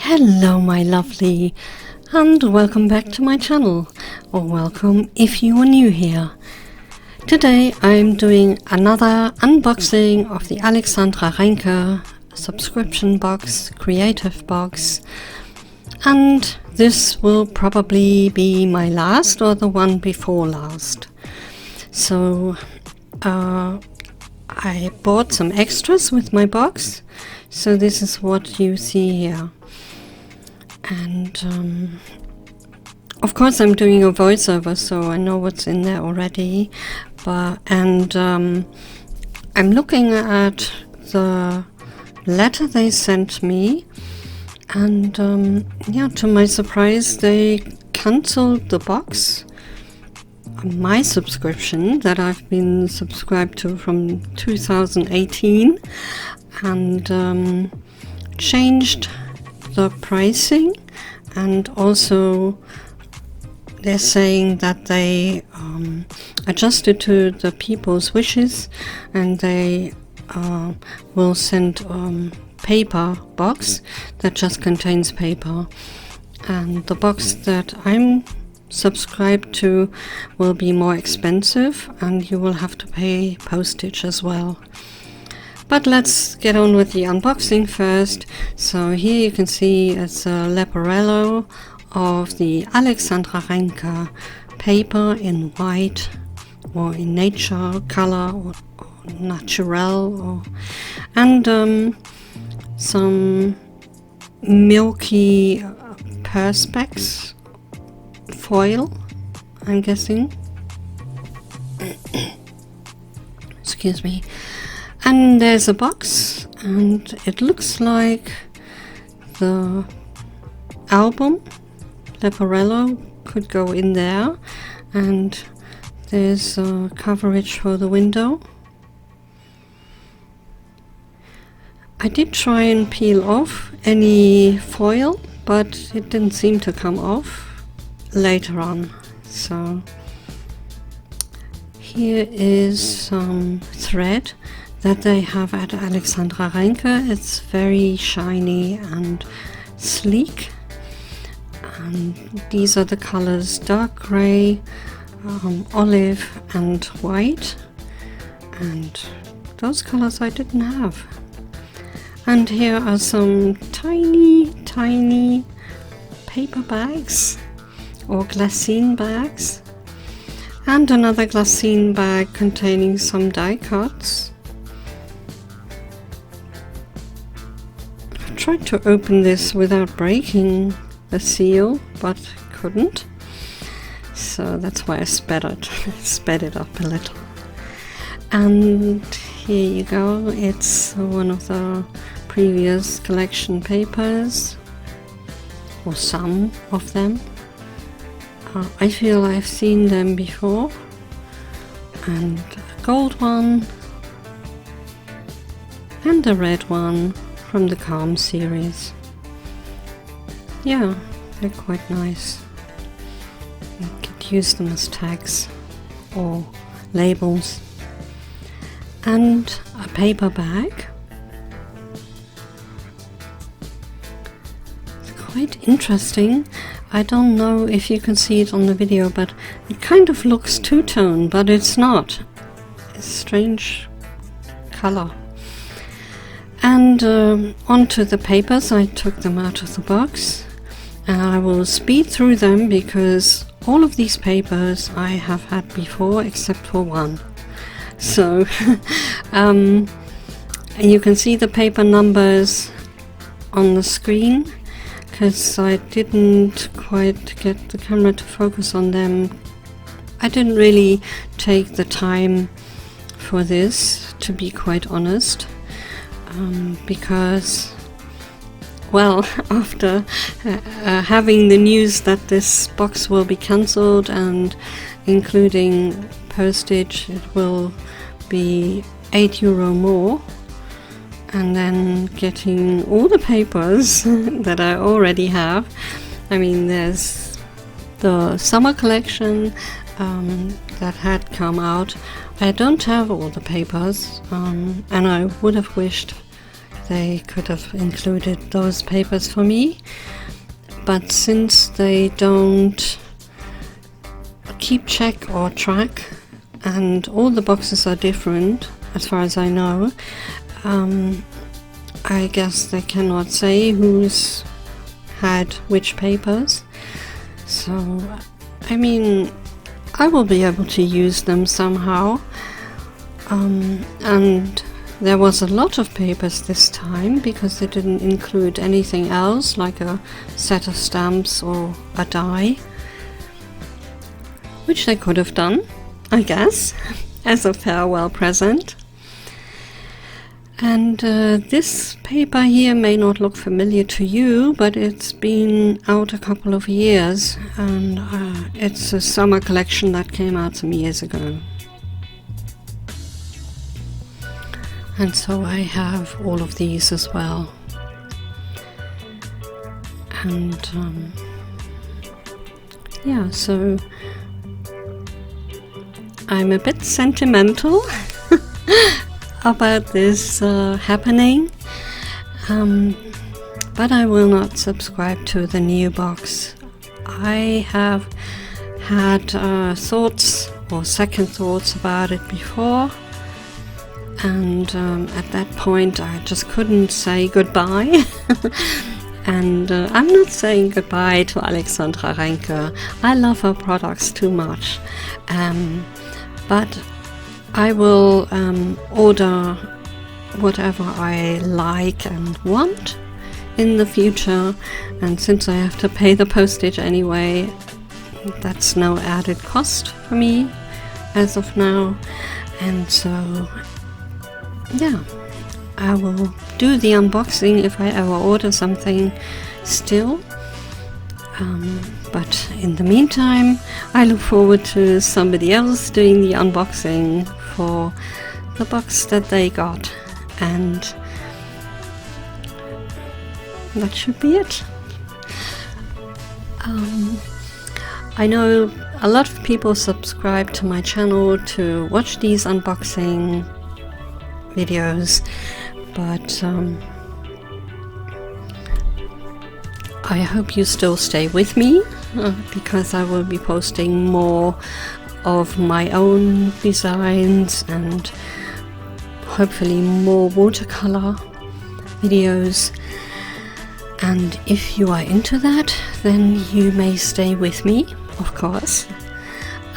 Hello my lovely, and welcome back to my channel, or welcome if you are new here. Today I'm doing another unboxing of the Alexandra Renke subscription box, Kreativ Box, and this will probably be my last or the one before last. So I bought some extras with my box, so this is what you see here. And of course I'm doing a voiceover, so I know what's in there already, I'm looking at the letter they sent me, and yeah, to my surprise they cancelled the box, my subscription that I've been subscribed to from 2018, and changed the pricing, and also they're saying that they adjusted to the people's wishes, and they will send paper box that just contains paper, and the box that I'm subscribed to will be more expensive, and you will have to pay postage as well. But let's get on with the unboxing first. So here you can see it's a Leporello of the Alexandra Renke paper in white, or in nature color, or natural, and some milky perspex foil, I'm guessing. Excuse me. And there's a box, and it looks like the album Leporello could go in there, and there's coverage for the window. I did try and peel off any foil, but it didn't seem to come off later on. So here is some thread that they have at Alexandra Renke. It's very shiny and sleek, and these are the colors: dark grey, olive and white, and those colors I didn't have. And here are some tiny paper bags, or glassine bags, and another glassine bag containing some die cuts. I tried to open this without breaking the seal, but couldn't, so that's why I sped it up a little. And here you go, it's one of the previous collection papers, or some of them. I feel I've seen them before, and a gold one and a red one from the Calm series. Yeah, they're quite nice. You could use them as tags or labels. And a paper bag. It's quite interesting. I don't know if you can see it on the video, but it kind of looks two-tone, but it's not. It's a strange color. And onto the papers, I took them out of the box, and I will speed through them because all of these papers I have had before except for one. So and you can see the paper numbers on the screen, because I didn't quite get the camera to focus on them. I didn't really take the time for this, to be quite honest, because, well, after having the news that this box will be cancelled, and including postage, it will be €8 more, and then getting all the papers that I already have. I mean, there's the summer collection that had come out. I don't have all the papers, and I would have wished they could have included those papers for me. But since they don't keep check or track, and all the boxes are different as far as I know, I guess they cannot say who's had which papers. So, I mean, I will be able to use them somehow. And there was a lot of papers this time because they didn't include anything else, like a set of stamps or a die, which they could have done, I guess, as a farewell present. And this paper here may not look familiar to you, but it's been out a couple of years, and it's a summer collection that came out some years ago. And so I have all of these as well. And yeah, so I'm a bit sentimental about this happening, but I will not subscribe to the new box. I have had thoughts or second thoughts about it before, and at that point I just couldn't say goodbye. And I'm not saying goodbye to Alexandra Renke. I love her products too much, but I will order whatever I like and want in the future, and since I have to pay the postage anyway, that's no added cost for me as of now. And so yeah, I will do the unboxing if I ever order something still. But in the meantime, I look forward to somebody else doing the unboxing for the box that they got, and that should be it. I know a lot of people subscribe to my channel to watch these unboxing videos, but I hope you still stay with me, because I will be posting more of my own designs and hopefully more watercolor videos. And if you are into that, then you may stay with me, of course.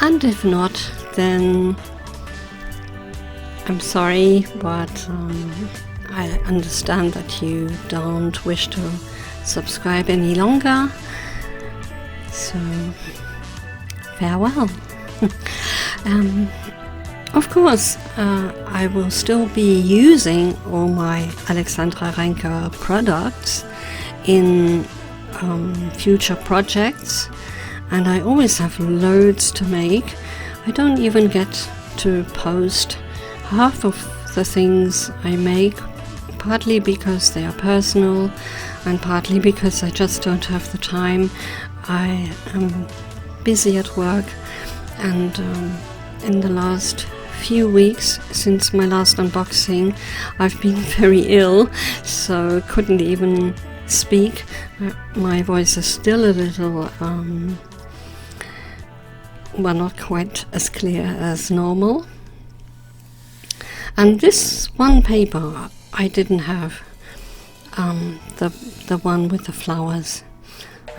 And if not, then I'm sorry, but I understand that you don't wish to subscribe any longer. So farewell. Of course, I will still be using all my Alexandra Renke products in future projects, and I always have loads to make. I don't even get to post half of the things I make, partly because they are personal and partly because I just don't have the time. I am busy at work, and in the last few weeks since my last unboxing I've been very ill, so couldn't even speak. My voice is still a little well, not quite as clear as normal. And this one paper I didn't have, the one with the flowers,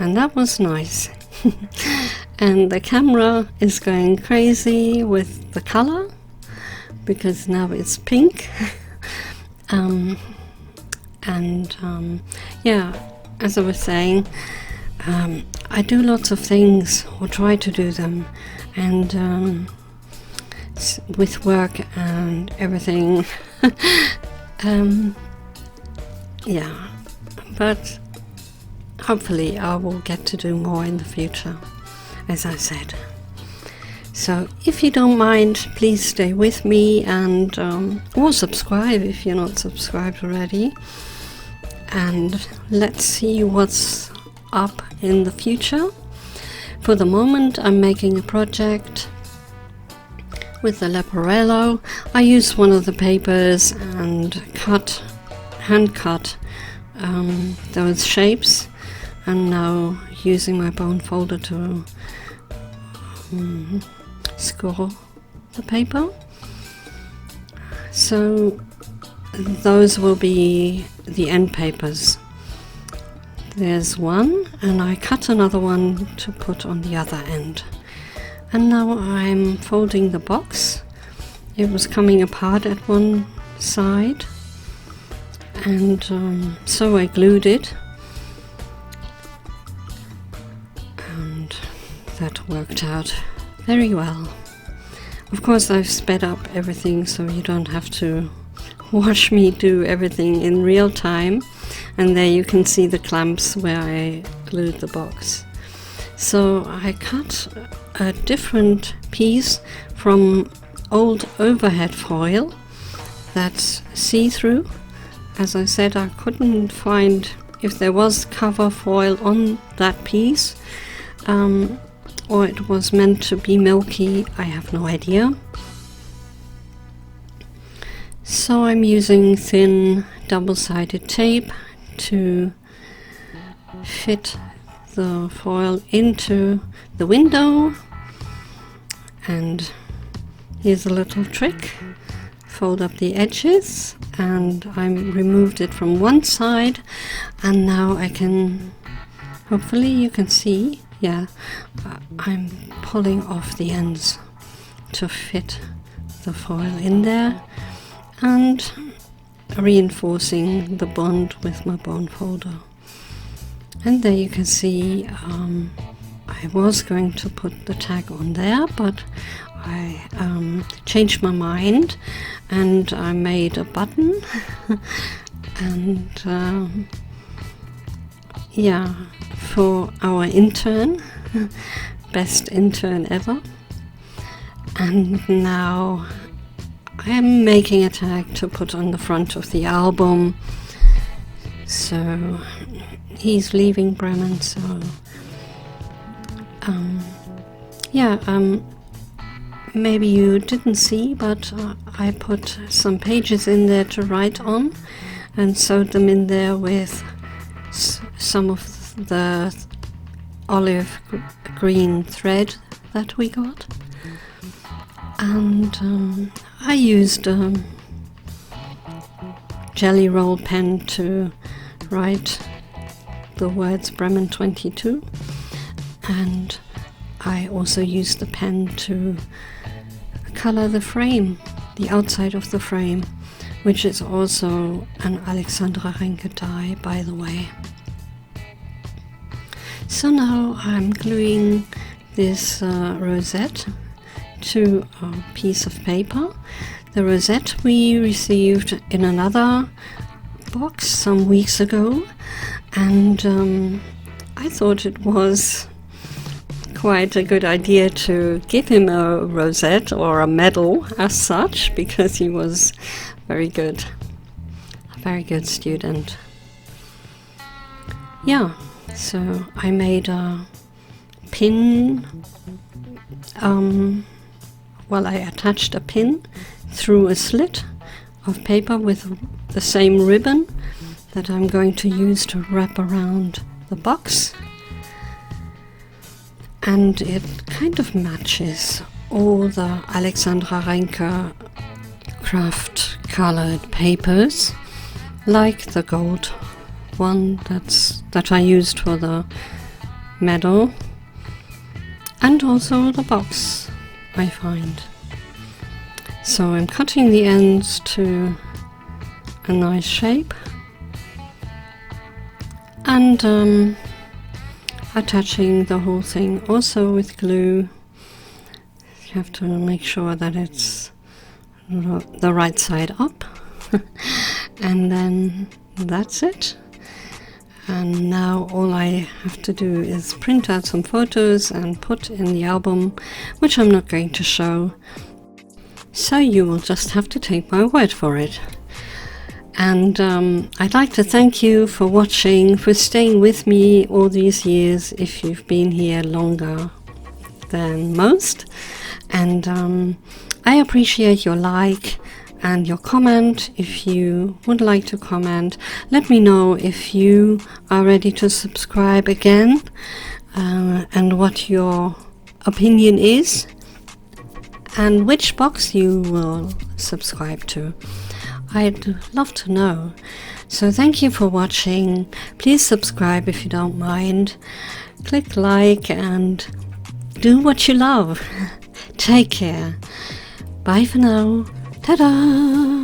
and that was nice. And the camera is going crazy with the color because now it's pink. Yeah, as I was saying, I do lots of things, or try to do them, and with work and everything. Yeah, but hopefully I will get to do more in the future, as I said. So if you don't mind, please stay with me, and or subscribe if you're not subscribed already, and let's see what's up in the future. For the moment I'm making a project with the Leporello. I use one of the papers and cut hand cut those shapes, and now using my bone folder to score the paper. So those will be the end papers. There's one, and I cut another one to put on the other end. And now I'm folding the box. It was coming apart at one side, and so I glued it, and that worked out very well. Of course, I've sped up everything so you don't have to watch me do everything in real time. And there you can see the clamps where I glued the box. So I cut a different piece from old overhead foil that's see-through. As I said, I couldn't find if there was cover foil on that piece, or it was meant to be milky. I have no idea. So I'm using thin double-sided tape to fit the foil into the window. And here's a little trick. Fold up the edges, and I removed it from one side, and now I can, hopefully you can see, I'm pulling off the ends to fit the foil in there and reinforcing the bond with my bone folder. And there you can see I was going to put the tag on there, but I changed my mind and I made a button and for our intern, best intern ever. And now I am making a tag to put on the front of the album. So he's leaving Bremen, so maybe you didn't see, but I put some pages in there to write on and sewed them in there with some of the olive green thread that we got. And I used a jelly roll pen to write the words Bremen 22, and I also used the pen to color the frame, the outside of the frame, which is also an Alexandra Renke die, by the way. So now I'm gluing this rosette to a piece of paper. The rosette we received in another box some weeks ago, and I thought it was quite a good idea to give him a rosette or a medal as such, because he was very good, a very good student. So I made a pin, I attached a pin through a slit of paper with the same ribbon that I'm going to use to wrap around the box. And it kind of matches all the Alexandra Renke craft colored papers, like the gold one that I used for the medal, and also the box, I find. So I'm cutting the ends to a nice shape and attaching the whole thing also with glue. You have to make sure that it's the right side up and then that's it. And now all I have to do is print out some photos and put in the album, which I'm not going to show, so you will just have to take my word for it. And I'd like to thank you for watching, for staying with me all these years, if you've been here longer than most. And I appreciate your like and your comment if you would like to comment. Let me know if you are ready to subscribe again, and what your opinion is, and which box you will subscribe to. I'd love to know. So thank you for watching. Please subscribe if you don't mind. Click like and do what you love. Take care. Bye for now. Ta-da!